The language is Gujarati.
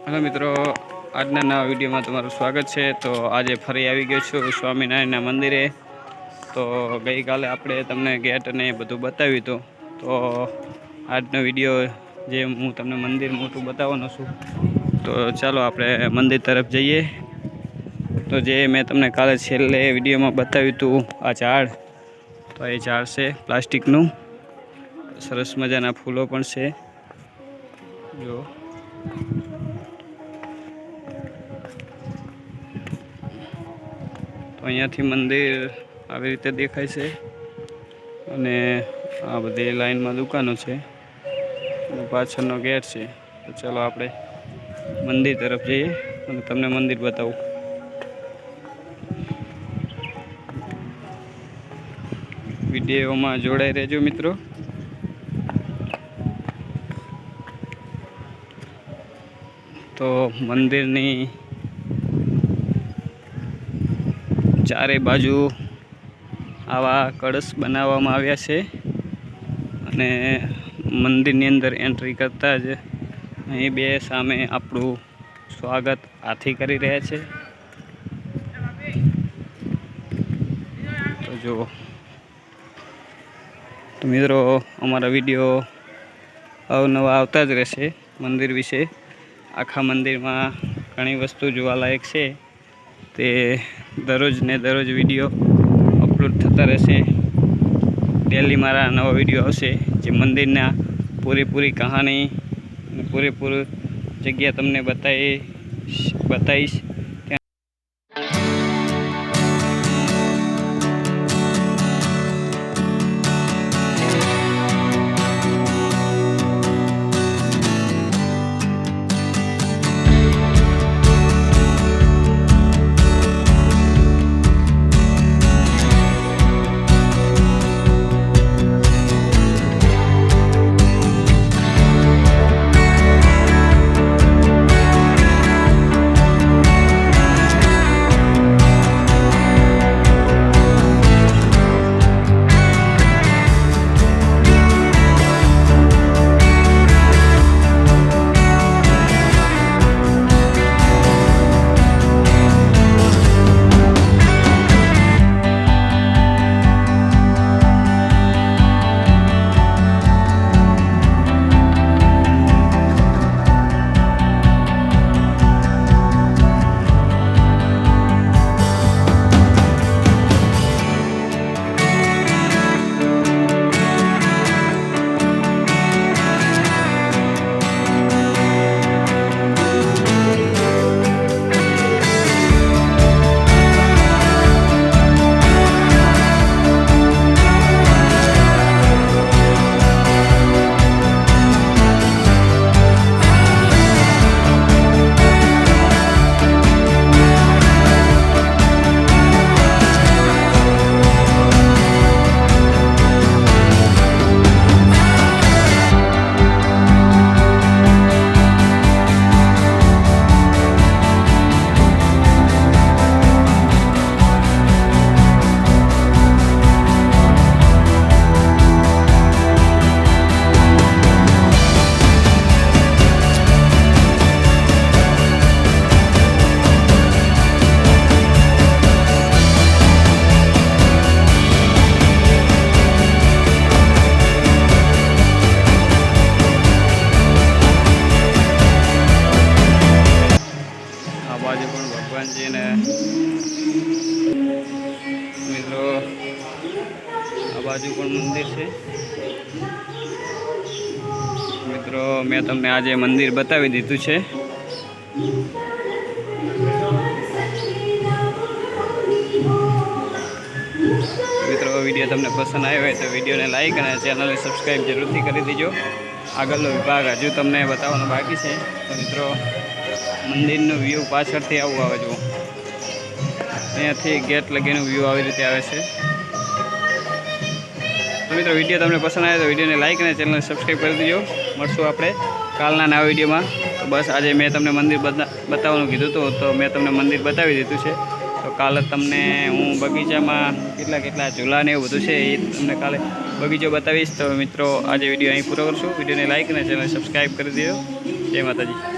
हेलो मित्रों, આજના નવા વિડીયોમાં તમારું સ્વાગત છે। તો આજે ફરી આવી ગયો છું સ્વામિનારાયણના મંદિરે। તો ગઈકાલે આપણે તમને ગેટ અને બધું બતાવ્યું હતું। તો આજનો વિડીયો જે હું તમને મંદિર મોટું બતાવવાનો છું। તો ચાલો આપણે મંદિર તરફ જઈએ। તો જે મેં તમને કાલે છેલ્લે વિડીયોમાં બતાવ્યું હતું આ ઝાડ, તો એ ઝાડ છે પ્લાસ્ટિકનું। સરસ મજાના ફૂલો પણ છે જો। તો અહીંયાથી મંદિર આવી રીતે દેખાય છે અને આ બધી લાઈનમાં દુકાનો છે અને પાછળનો ગેટ છે। તો ચાલો આપણે મંદિર તરફ જઈએ અને તમને મંદિર બતાવું। વિડીયોમાં જોડાઈ રહેજો મિત્રો। તો મંદિરની ચારે બાજુ આવા કળશ બનાવવામાં આવ્યા છે અને મંદિરની અંદર એન્ટ્રી કરતાં જ અહીં બે સામે આપણું સ્વાગત આથી કરી રહ્યા છે। તો જુઓ તો મિત્રો, અમારા વિડીયો અવનવા આવતા જ રહેશે મંદિર વિશે। આખા મંદિરમાં ઘણી વસ્તુ જોવાલાયક છે, તે દરરોજ ને દરરોજ વિડીયો અપલોડ થતા રહેશે। ડેલી મારા નવા વિડીયો આવશે જે મંદિરના પૂરેપૂરી કહાની અને પૂરેપૂરી જગ્યા તમને બતાવીશ। ભગવાનજી ને મિત્રો આ બાજુ પણ મંદિર છે। મિત્રો, મેં તમને આજે મંદિર બતાવી દીધું છે। મિત્રો, વિડીયો તમને પસંદ આવ્યો હોય તો વિડીયોને લાઈક અને ચેનલને સબસ્ક્રાઈબ જરૂરથી કરી દેજો। આગળનો વિભાગ હજુ તમને બતાવવાનો બાકી છે। તો મિત્રો, મંદિરનું વ્યૂ પાછળથી આવું આવે જુઓ। અહીંયાથી ગેટ લગીનું વ્યૂ આવી રીતે આવે છે। તો મિત્રો, વિડીયો તમને પસંદ આવે તો વિડીયોને લાઈક અને ચેનલને સબસ્ક્રાઈબ કરી દેજો। મળશું આપણે કાલના નવા વિડીયોમાં। તો બસ આજે મેં તમને મંદિર બતાવવાનું કીધું હતું, તો મેં તમને મંદિર બતાવી દીધું છે। તો કાલે તમને હું બગીચામાં કેટલા ઝૂલા ને એવું બધું છે એ તમને કાલે બગીચો બતાવીશ। તો મિત્રો, આજે વિડીયો અહીં પૂરો કરશું। વિડીયોને લાઈક અને ચેનલને સબસ્ક્રાઈબ કરી દેજો। જય માતાજી।